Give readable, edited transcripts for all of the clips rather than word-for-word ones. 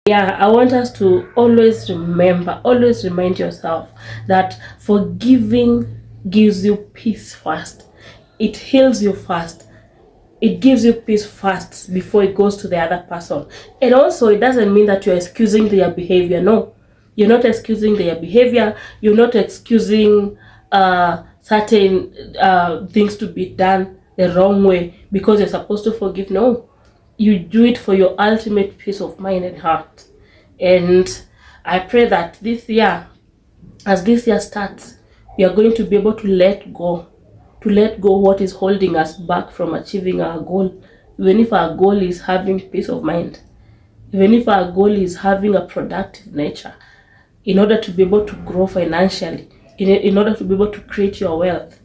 Yeah, I want us to always remind yourself that forgiving gives you peace first. It heals you first. It gives you peace first before it goes to the other person. And also, it doesn't mean that you're excusing their behavior. No, you're not excusing their behavior. You're not excusing certain things to be done the wrong way because you're supposed to forgive. No, you do it for your ultimate peace of mind and heart. And I pray that this year, as this year starts, we are going to be able to let go what is holding us back from achieving our goal. Even if our goal is having peace of mind, even if our goal is having a productive nature, in order to be able to grow financially, in order to be able to create your wealth.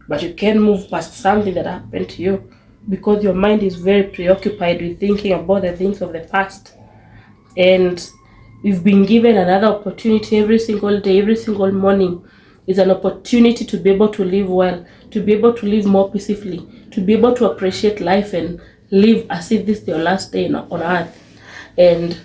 But you can't move past something that happened to you because your mind is very preoccupied with thinking about the things of the past. And we've been given another opportunity every single day, every single morning is an opportunity to be able to live well, to be able to live more peacefully, to be able to appreciate life and live as if this is your last day on earth. And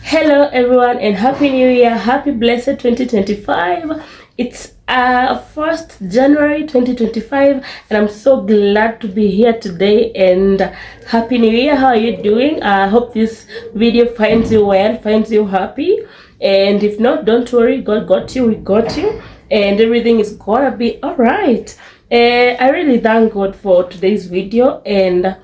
hello everyone, and happy new year, happy blessed 2025. It's 1st January 2025, and I'm so glad to be here today. And happy new year. How are you doing? I hope this video finds you well, finds you happy. And if not, don't worry, God got you, we got you, and everything is gonna be all right. I really thank God for today's video and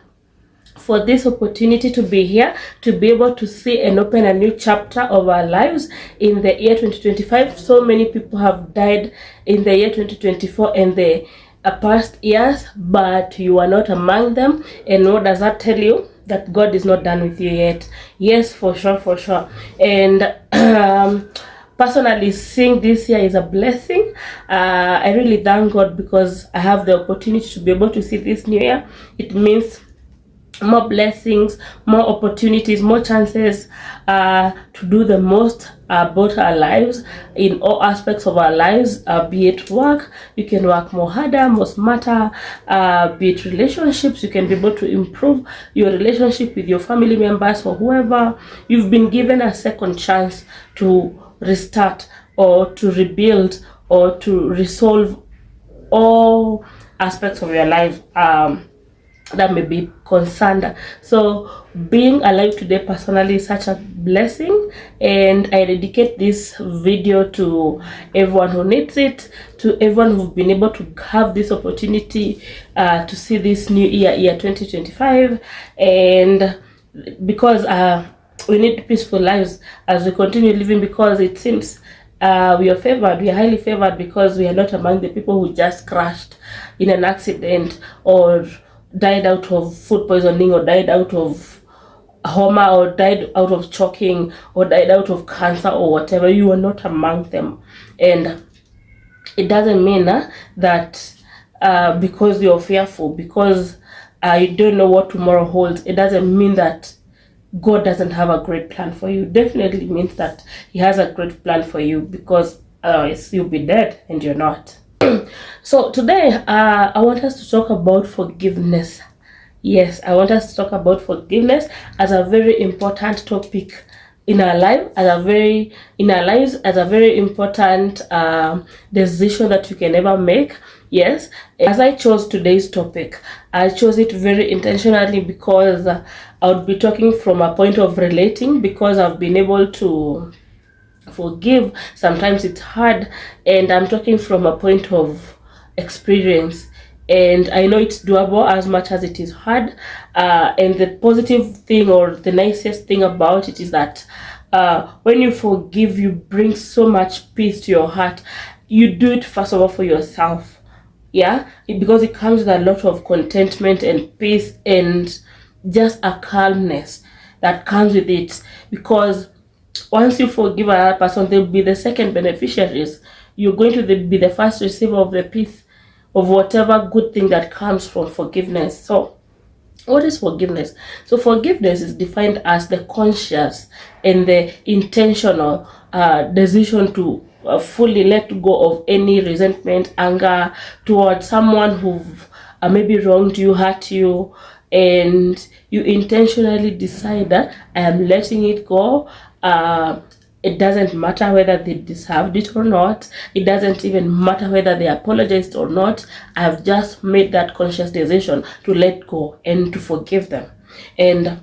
for this opportunity to be here, to be able to see and open a new chapter of our lives in the year 2025. So many people have died in the year 2024 and the past years, but you are not among them. And what does that tell you? That God is not done with you yet. Yes, for sure. And personally, seeing this year is a blessing. I really thank God because I have the opportunity to be able to see this new year. It means more blessings, more opportunities, more chances to do the most about our lives in all aspects of our lives, be it work, you can work more harder, more smarter, be it relationships, you can be able to improve your relationship with your family members or whoever. You've been given a second chance to restart or to rebuild or to resolve all aspects of your life that may be concerned. So being alive today personally is such a blessing, and I dedicate this video to everyone who needs it, to everyone who's been able to have this opportunity to see this new year 2025. And because we need peaceful lives as we continue living, because it seems we are highly favored, because we are not among the people who just crashed in an accident or died out of food poisoning or died out of homa or died out of choking or died out of cancer or whatever. You are not among them. And it doesn't mean that because you're fearful, because you don't know what tomorrow holds, it doesn't mean that God doesn't have a great plan for you. It definitely means that he has a great plan for you, because you'll be dead and you're not. So today I want us to talk about forgiveness. Yes, I want us to talk about forgiveness as a very important topic in our life, as a very important decision that you can ever make. Yes, as I chose today's topic, I chose it very intentionally because I would be talking from a point of relating, because I've been able to forgive. Sometimes it's hard, and I'm talking from a point of experience, and I know it's doable as much as it is hard. And the positive thing, or the nicest thing about it, is that when you forgive, you bring so much peace to your heart. You do it first of all for yourself, because it comes with a lot of contentment and peace and just a calmness that comes with it. Because once you forgive another person, they'll be the second beneficiaries. You're going to be the first receiver of the peace of whatever good thing that comes from forgiveness. So what is forgiveness? So forgiveness is defined as the conscious and the intentional decision to fully let go of any resentment, anger towards someone who maybe wronged you, hurt you, and you intentionally decide that I am letting it go. It doesn't matter whether they deserved it or not. It doesn't even matter whether they apologized or not. I've just made that conscious decision to let go and to forgive them. And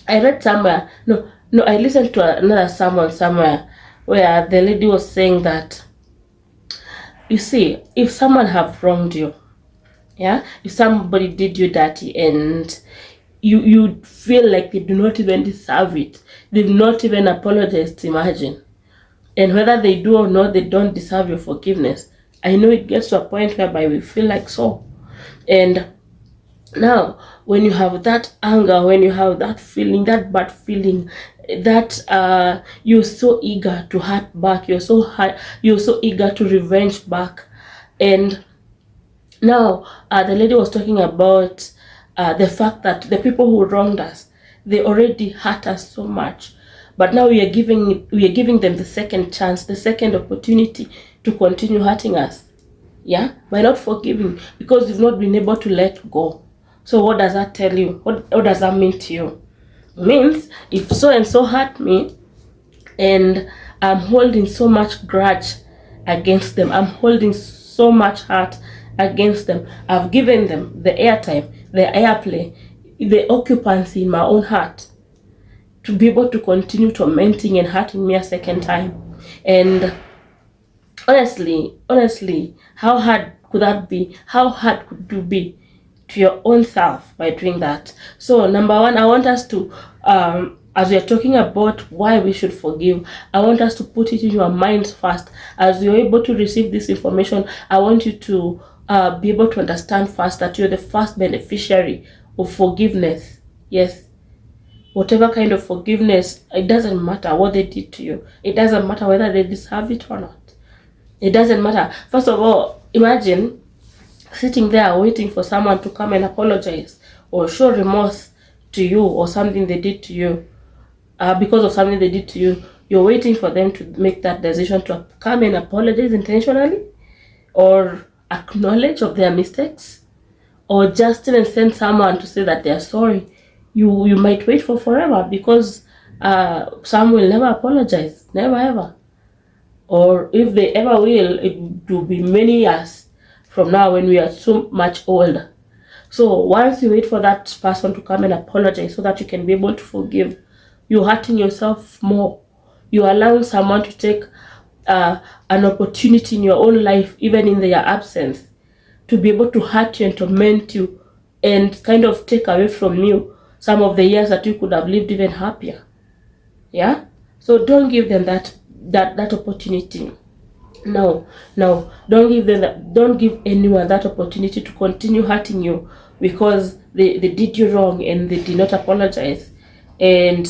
I read somewhere, I listened to another sermon somewhere where the lady was saying that, you see, if someone have wronged you, yeah, if somebody did you dirty and you feel like they do not even deserve it, they've not even apologized, imagine, and whether they do or not, they don't deserve your forgiveness. I know it gets to a point whereby we feel like so. And now when you have that anger, when you have that feeling, that bad feeling, that you're so eager to hurt back, you're so eager to revenge back. And now the lady was talking about the fact that the people who wronged us, they already hurt us so much, but now we are giving them the second chance, the second opportunity to continue hurting us, yeah, by not forgiving, because you've not been able to let go. So what does that tell you? What does that mean to you? It means if so and so hurt me and I'm holding so much grudge against them, I'm holding so much hurt against them, I've given them the airtime, the airplay, the occupancy in my own heart to be able to continue tormenting and hurting me a second time. And honestly, how hard could that be? How hard could you be to your own self by doing that? So number one, I want us to as we are talking about why we should forgive, I want us to put it in your minds first. As you're able to receive this information, I want you to be able to understand first that you're the first beneficiary of forgiveness. Yes, whatever kind of forgiveness, it doesn't matter what they did to you. It doesn't matter whether they deserve it or not. It doesn't matter. First of all, imagine sitting there waiting for someone to come and apologize or show remorse to you or something they did to you. Because of something they did to you, you're waiting for them to make that decision to come and apologize intentionally or acknowledge of their mistakes or just even send someone to say that they're sorry. You might wait for forever, because some will never apologize, never ever. Or if they ever will, it will be many years from now when we are so much older. So once you wait for that person to come and apologize so that you can be able to forgive, you're hurting yourself more. You're allowing someone to take an opportunity in your own life, even in their absence, to be able to hurt you and torment you and kind of take away from you some of the years that you could have lived even happier. Yeah? So don't give them that opportunity. No, don't give anyone that opportunity to continue hurting you because they did you wrong and they did not apologize, and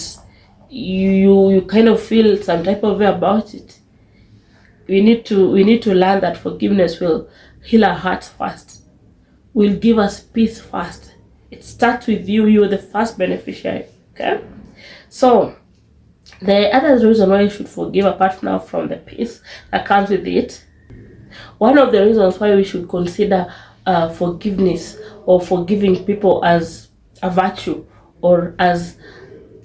you kind of feel some type of way about it. We need to learn that forgiveness will heal our hearts first, will give us peace first. It starts with you. You're the first beneficiary. Okay, so the other reason why you should forgive, apart now from the peace that comes with it, one of the reasons why we should consider forgiveness or forgiving people as a virtue or as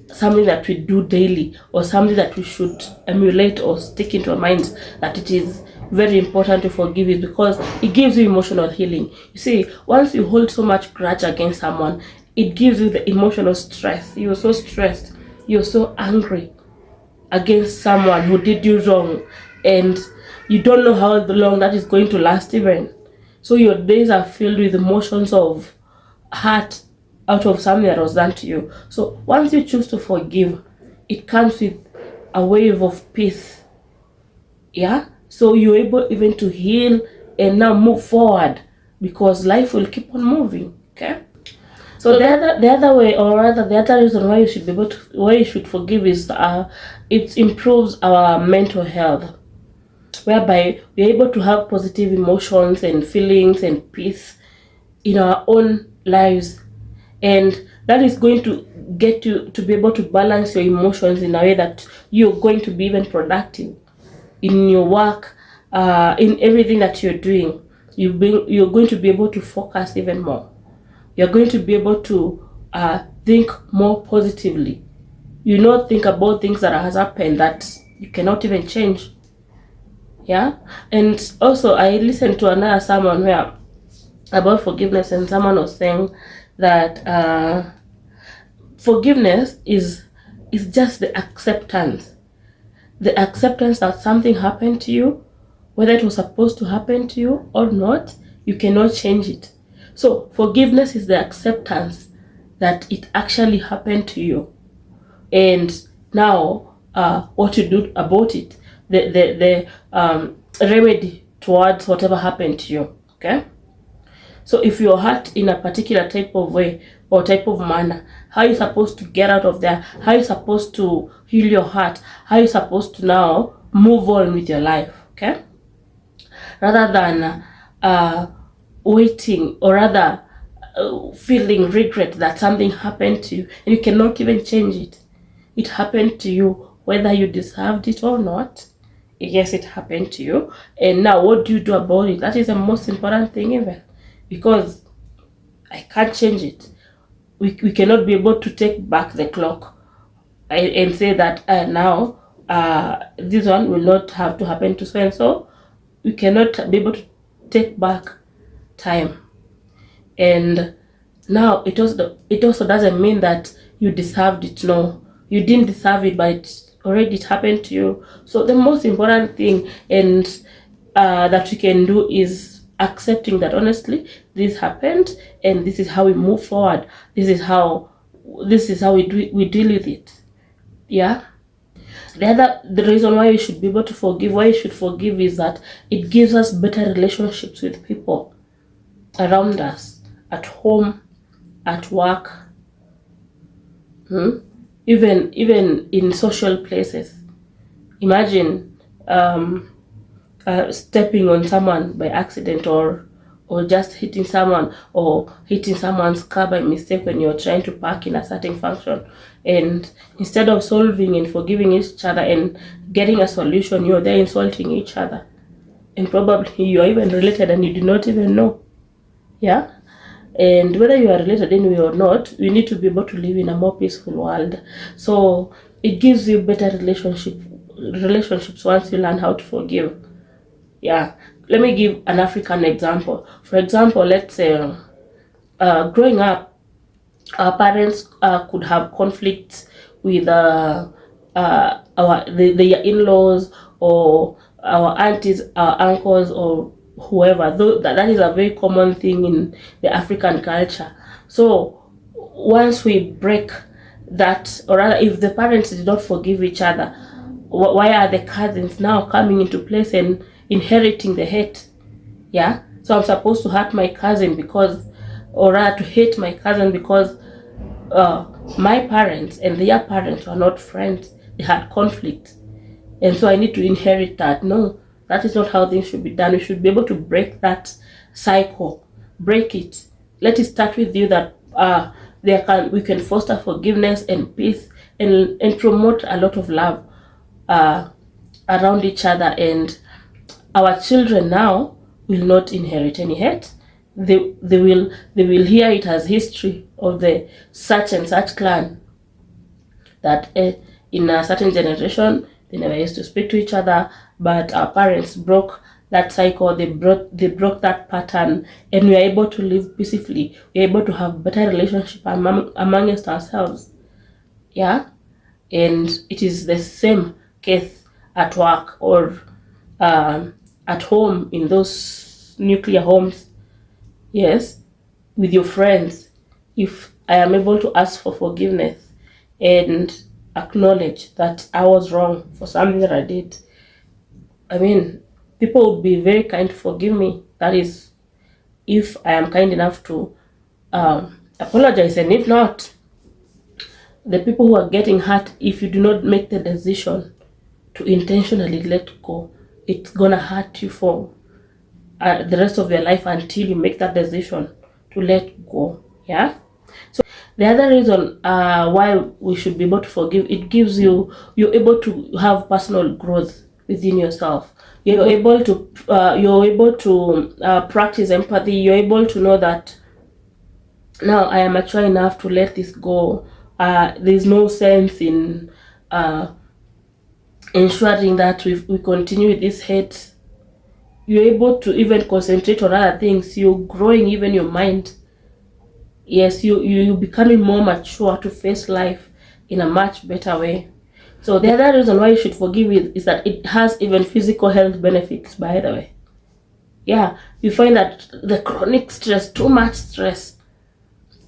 something that we do daily or something that we should emulate or stick into our minds, that it is very important to forgive, is because it gives you emotional healing. You see, once you hold so much grudge against someone, it gives you the emotional stress. You're so stressed, you're so angry against someone who did you wrong, and you don't know how long that is going to last even. So your days are filled with emotions of hurt out of something that was done to you. So once you choose to forgive, it comes with a wave of peace. Yeah, so you're able even to heal and now move forward, because life will keep on moving. Okay, so the other way, or rather the other reason why you should forgive is it improves our mental health, whereby we're able to have positive emotions and feelings and peace in our own lives, and that is going to get you to be able to balance your emotions in a way that you're going to be even productive in your work, in everything that you're doing. You're going to be able to focus even more. you're going to be able to think more positively. You not think about things that has happened that you cannot even change. Yeah. And also I listened to another sermon where about forgiveness, and someone was saying that forgiveness is just the acceptance that something happened to you, whether it was supposed to happen to you or not. You cannot change it. So forgiveness is the acceptance that it actually happened to you, and now what you do about it, the remedy towards whatever happened to you. Okay. So if you're hurt in a particular type of way or type of manner, how are you supposed to get out of there? How are you supposed to heal your heart? How are you supposed to now move on with your life? Okay. Rather than waiting, or rather feeling regret that something happened to you and you cannot even change it. It happened to you whether you deserved it or not. Yes, it happened to you, and now what do you do about it? That is the most important thing, even, because I can't change it. We cannot be able to take back the clock and say that now this one will not have to happen to so and so. We cannot be able to take back time. And now it also doesn't mean that you deserved it. No, you didn't deserve it, but it happened to you. So the most important thing and that we can do is accepting that honestly this happened, and this is how we move forward. This is how we deal with it. Yeah. The reason why we should be able to forgive, why you should forgive, is that it gives us better relationships with people around us, at home, at work, even in social places. Imagine stepping on someone by accident, or just hitting someone, or hitting someone's car by mistake when you're trying to park in a certain function. And instead of solving and forgiving each other and getting a solution, you're there insulting each other. And probably you're even related and you do not even know. Yeah. And whether you are related anyway or not, we need to be able to live in a more peaceful world. So it gives you better relationships once you learn how to forgive. Yeah. Let me give an African example. For example, let's say growing up, our parents could have conflicts with their in-laws, or our aunties, our uncles, or whoever. Though that is a very common thing in the African culture. So once we break that, or rather if the parents did not forgive each other, why are the cousins now coming into place and inheriting the hate? Yeah. So I'm supposed to hurt my cousin because, or rather to hate my cousin because my parents and their parents were not friends. They had conflict, and so I need to inherit that. No, that is not how things should be done. We should be able to break that cycle, break it. Let it start with you, that we can foster forgiveness and peace, and promote a lot of love around each other, and our children now will not inherit any hate. They will hear it as history of the such and such clan, that in a certain generation they never used to speak to each other, but our parents broke that cycle. They broke that pattern, and we are able to live peacefully. We are able to have better relationship amongst ourselves. Yeah. And it is the same case at work, or at home, in those nuclear homes. Yes, with your friends. If I am able to ask for forgiveness and acknowledge that I was wrong for something that I did, I mean, people would be very kind to forgive me. That is, if I am kind enough to apologize. And if not, the people who are getting hurt, if you do not make the decision to intentionally let go, it's gonna hurt you for the rest of your life until you make that decision to let go. Yeah. So the other reason why we should be able to forgive, it gives you're able to have personal growth within yourself. You're able to practice empathy. You're able to know that now I am mature enough to let this go. There's no sense in ensuring that we continue with this hate. You're able to even concentrate on other things. You're growing even your mind. Yes, you're becoming more mature to face life in a much better way. So the other reason why you should forgive it is that it has even physical health benefits, by the way. Yeah, you find that the chronic stress, too much stress,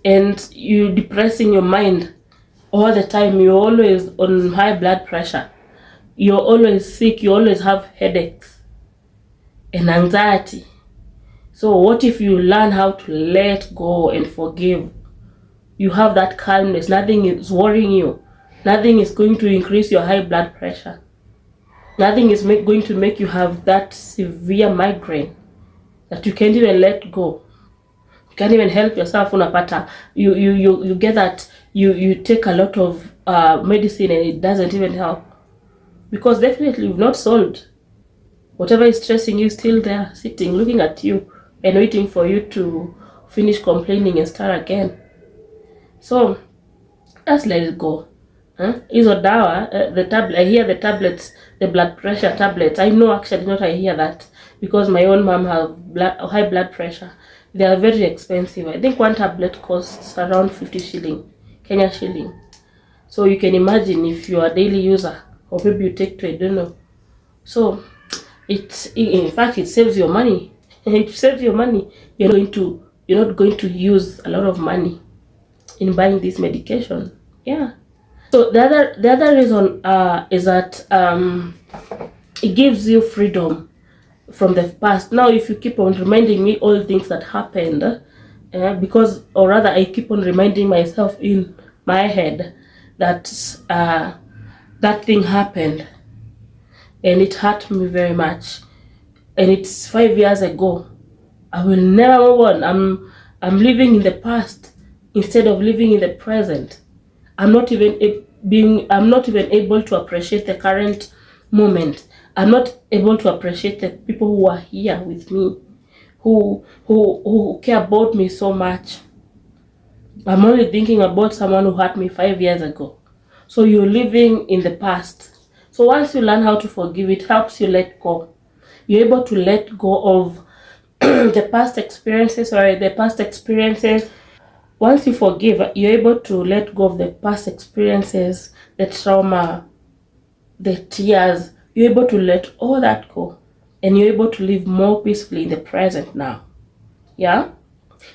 and you depressing your mind all the time. You're always on high blood pressure. You're always sick. You always have headaches and anxiety. So what if you learn how to let go and forgive? You have that calmness. Nothing is worrying you. Nothing is going to increase your high blood pressure. Nothing is going to make you have that severe migraine that you can't even let go. You can't even help yourself. Unapata you get that you take a lot of medicine and it doesn't even help, because definitely you've not solved. Whatever is stressing you is still there, sitting, looking at you and waiting for you to finish complaining and start again. So just let it go. Hizo dawa, the tablet, I hear the tablets, the blood pressure tablets. I know actually not I hear that, because my own mom have high blood pressure. They are very expensive. I think one tablet costs around 50 shilling, Kenya shilling. So you can imagine if you are a daily user, or maybe you take to, I don't know. So in fact it saves your money. It saves your money. You're not going to use a lot of money in buying this medication. Yeah. So the other reason is that it gives you freedom from the past. Now, if you keep on reminding me all things that happened, because, or rather, I keep on reminding myself in my head that that thing happened, and it hurt me very much, and it's 5 years ago. I will never move on. I'm living in the past instead of living in the present. I'm not even able to appreciate the current moment. I'm not able to appreciate the people who are here with me, who care about me so much. I'm only thinking about someone who hurt me 5 years ago. So you're living in the past. So once you learn how to forgive, it helps you let go. You're able to let go of the past experiences. Once you forgive, you're able to let go of the past experiences, the trauma, the tears. You're able to let all that go, and you're able to live more peacefully in the present now. Yeah?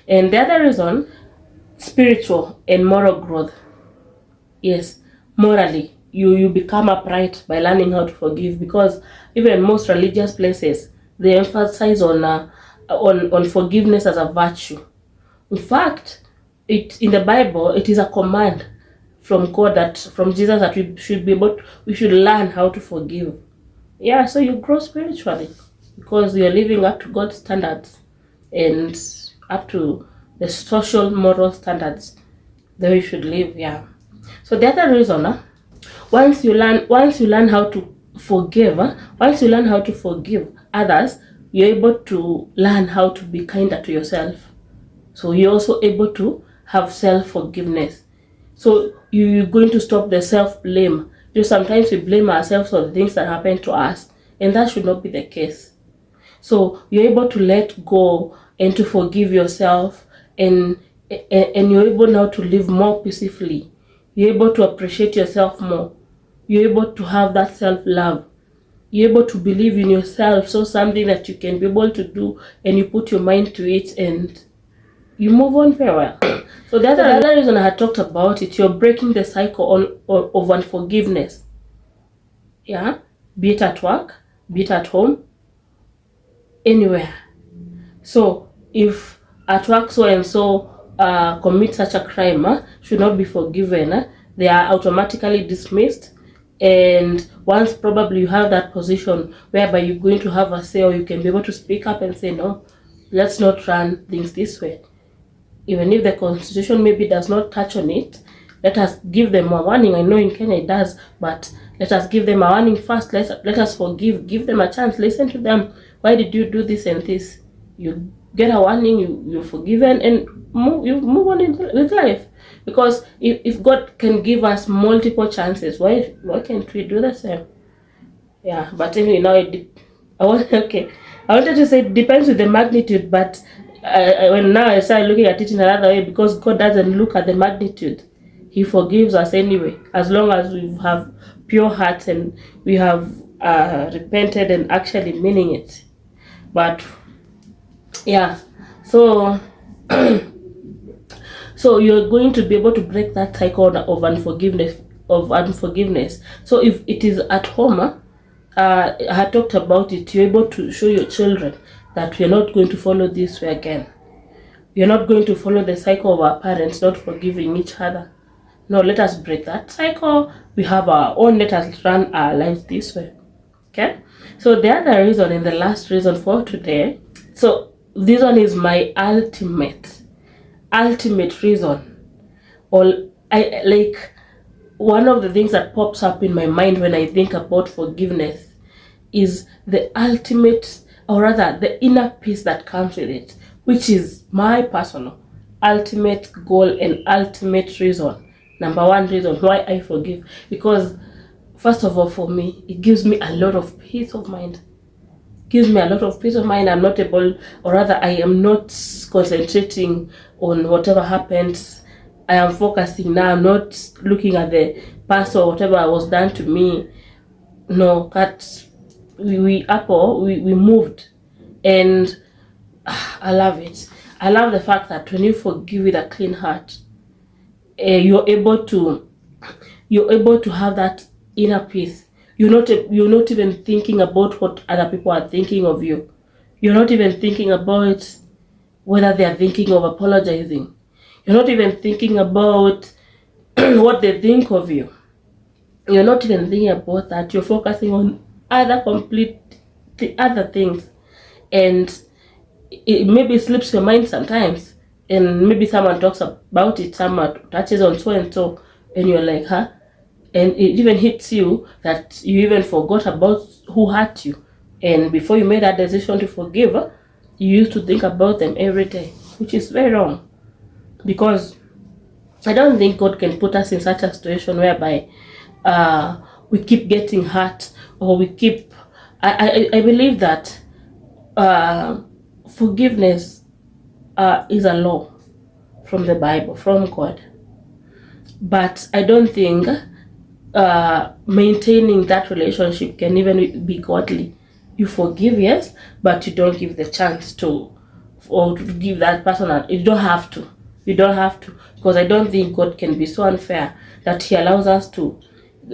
And the other reason, spiritual and moral growth. Yes, morally, you become upright by learning how to forgive, because even most religious places, they emphasize on forgiveness as a virtue. In fact, in the Bible, it is a command from God, from Jesus, that we should learn how to forgive. Yeah, so you grow spiritually because you're living up to God's standards and up to the social moral standards that we should live. Yeah. So the other reason, once you learn how to forgive, once you learn how to forgive others, you're able to learn how to be kinder to yourself. So you're also able to have self-forgiveness. So you're going to stop the self-blame. Sometimes we blame ourselves for the things that happen to us, and that should not be the case. So you're able to let go and to forgive yourself, and you're able now to live more peacefully. You're able to appreciate yourself more. You're able to have that self-love. You're able to believe in yourself, so something that you can be able to do, and you put your mind to it, and you move on very well. So the other reason I had talked about it, you're breaking the cycle of unforgiveness. Yeah, be it at work, be it at home, anywhere. So if at work so and so commit such a crime, should not be forgiven, they are automatically dismissed. And once probably you have that position whereby you're going to have a say, or you can be able to speak up and say, no, let's not run things this way. Even if the constitution maybe does not touch on it, let us give them a warning. I know in Kenya it does, but let us give them a warning first. Let us forgive, give them a chance, listen to them. Why did you do this and this? You get a warning, you're forgiven, and you move on with life. Because if God can give us multiple chances, why can't we do the same? Yeah, but anyway, now okay, I wanted to say it depends with the magnitude, but when now I start looking at it in another way, because God doesn't look at the magnitude. He forgives us anyway, as long as we have pure hearts and we have repented and actually meaning it. But yeah, so so you're going to be able to break that cycle of unforgiveness. So if it is at home, I had talked about it, you're able to show your children that we're not going to follow this way again. We're not going to follow the cycle of our parents not forgiving each other. No, let us break that cycle. We have our own, let us run our lives this way. Okay? So the other reason, and the last reason for today, so this one is my ultimate reason. Or I like, one of the things that pops up in my mind when I think about forgiveness is the ultimate, or rather the inner peace that comes with it, which is my personal ultimate goal and ultimate reason, number one reason why I forgive. Because first of all, for me, it gives me a lot of peace of mind. Gives me a lot of peace of mind. I'm not able, or rather I am not concentrating on whatever happens. I am focusing now. I'm not looking at the past or whatever was done to me. No, that we moved, and I love it. I love the fact that when you forgive with a clean heart, you're able to have that inner peace. You're not even thinking about what other people are thinking of you. You're not even thinking about whether they are thinking of apologizing. You're not even thinking about what they think of you. You're not even thinking about that. You're focusing on other things, and it maybe slips your mind sometimes, and maybe someone talks about it, someone touches on so and so, and you're like, huh? And it even hits you that you even forgot about who hurt you, and before you made that decision to forgive, you used to think about them every day, which is very wrong. Because I don't think God can put us in such a situation whereby we keep getting hurt, or we keep I believe that forgiveness is a law from the Bible, from God. But I don't think maintaining that relationship can even be godly. You forgive, yes, but you don't give the chance to, or to give that person. You don't have to. You don't have to, because I don't think God can be so unfair that He allows us to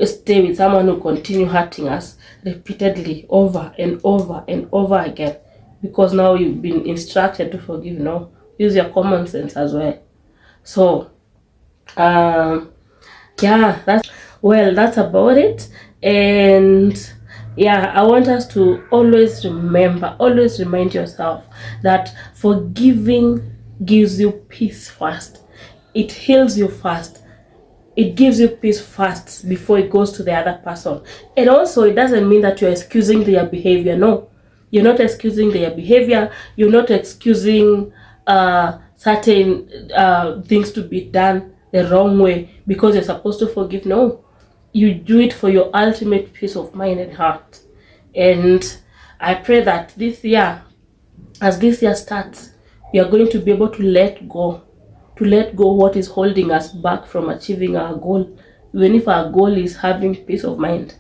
stay with someone who continue hurting us repeatedly over and over and over again, because now you've been instructed to forgive. No, use your common sense as well. So yeah, that's about it. And yeah, I want us to always remind yourself that forgiving gives you peace first. It heals you first. It gives you peace first before it goes to the other person. And also, it doesn't mean that you're excusing their behavior. No, you're not excusing their behavior. You're not excusing certain things to be done the wrong way because you're supposed to forgive. No, you do it for your ultimate peace of mind and heart. And I pray that this year, as this year starts, we are going to be able to let go what is holding us back from achieving our goal. Even if our goal is having peace of mind,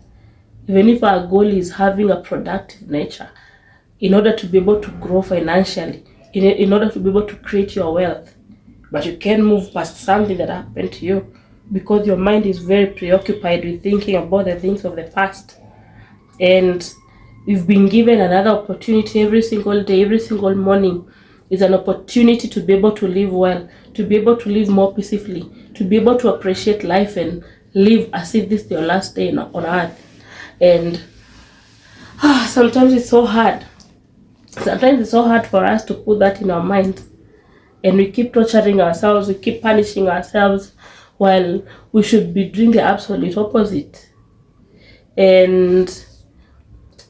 even if our goal is having a productive nature, in order to be able to grow financially, in order to be able to create your wealth. But you can't move past something that happened to you because your mind is very preoccupied with thinking about the things of the past. And we've been given another opportunity every single day, every single morning is an opportunity to be able to live well, to be able to live more peacefully, to be able to appreciate life and live as if this is your last day on earth. And sometimes it's so hard. Sometimes it's so hard for us to put that in our minds. And we keep torturing ourselves, we keep punishing ourselves, while we should be doing the absolute opposite. And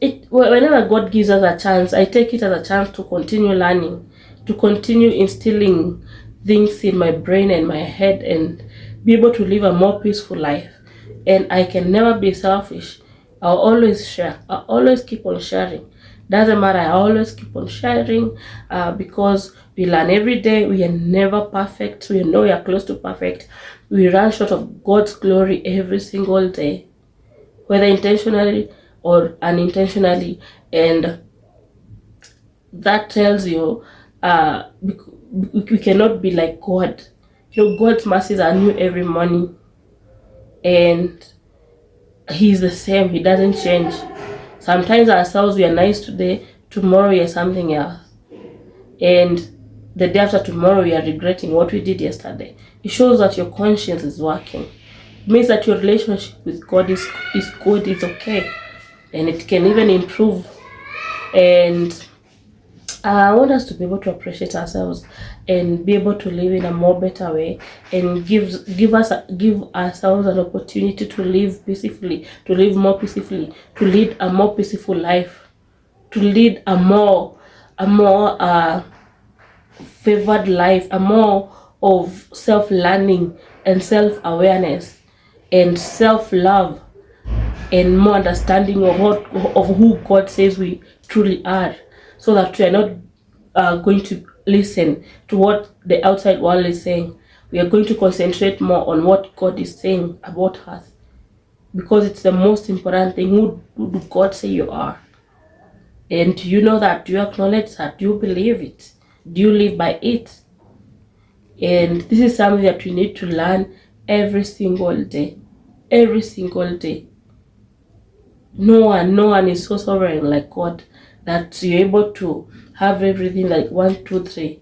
whenever God gives us a chance, I take it as a chance to continue learning, to continue instilling things in my brain and my head and be able to live a more peaceful life. And I can never be selfish. I'll always share. I'll always keep on sharing. Doesn't matter. I always keep on sharing because we learn every day. We are never perfect. We know we are close to perfect. We run short of God's glory every single day, whether intentionally or unintentionally. And that tells you we cannot be like God. God's mercies are new every morning, and He's the same. He doesn't change. Sometimes ourselves, we are nice today, tomorrow we are something else, and the day after tomorrow we are regretting what we did yesterday. It shows that your conscience is working. It means that your relationship with God is good, is okay, and it can even improve. And I want us to be able to appreciate ourselves and be able to live in a more better way, and give ourselves an opportunity to live peacefully, to live more peacefully, to lead a more peaceful life, to lead a more favored life, a more of self-learning and self-awareness and self-love, and more understanding of who God says we truly are, so that we are not going to listen to what the outside world is saying. We are going to concentrate more on what God is saying about us, because it's the most important thing. Who do God say you are? And do you know that? Do you acknowledge that? Do you believe it? Do you live by it? And this is something that we need to learn every single day. Every single day. No one is so sovereign like God, that you're able to have everything like 1, 2, 3.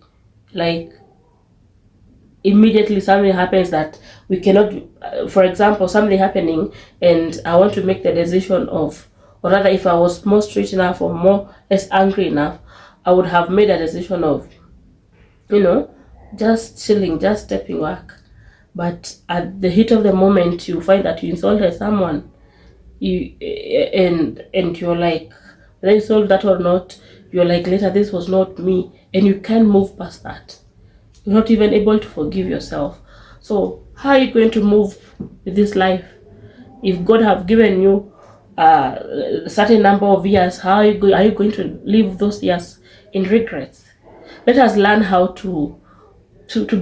Like immediately something happens that we cannot, for example, something happening, and I want to make the decision of, or rather, if I was more straight enough or more less angry enough, I would have made a decision of, just chilling, just stepping back. But at the heat of the moment, you find that you insulted someone, and you're like, whether you solve that or not, you're like, later, this was not me, and you can't move past that. You're not even able to forgive yourself. So how are you going to move with this life? If God have given you a certain number of years, how are you going to live those years in regrets? Let us learn how to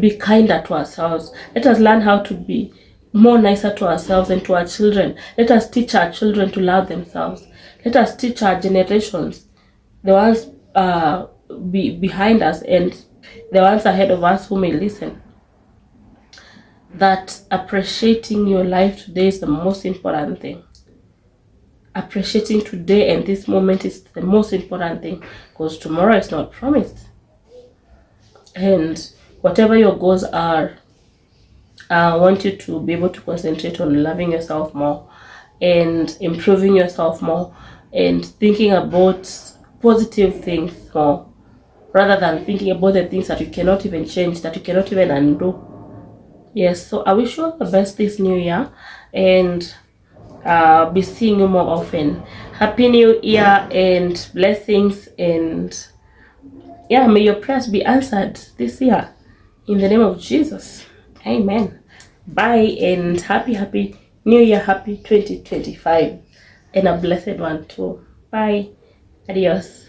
be kinder to ourselves. Let us learn how to be more nicer to ourselves and to our children. Let us teach our children to love themselves. Let us teach our generations, the ones behind us and the ones ahead of us who may listen, that appreciating your life today is the most important thing. Appreciating today and this moment is the most important thing, because tomorrow is not promised. And whatever your goals are, I want you to be able to concentrate on loving yourself more and improving yourself more and thinking about positive things more, rather than thinking about the things that you cannot even change, that you cannot even undo. Yes, so I wish you all the best this new year, and be seeing you more often. Happy New Year and blessings, and yeah, may your prayers be answered this year in the name of Jesus. Amen. Bye, and happy New Year, happy 2025, and a blessed one too. Bye. Adios.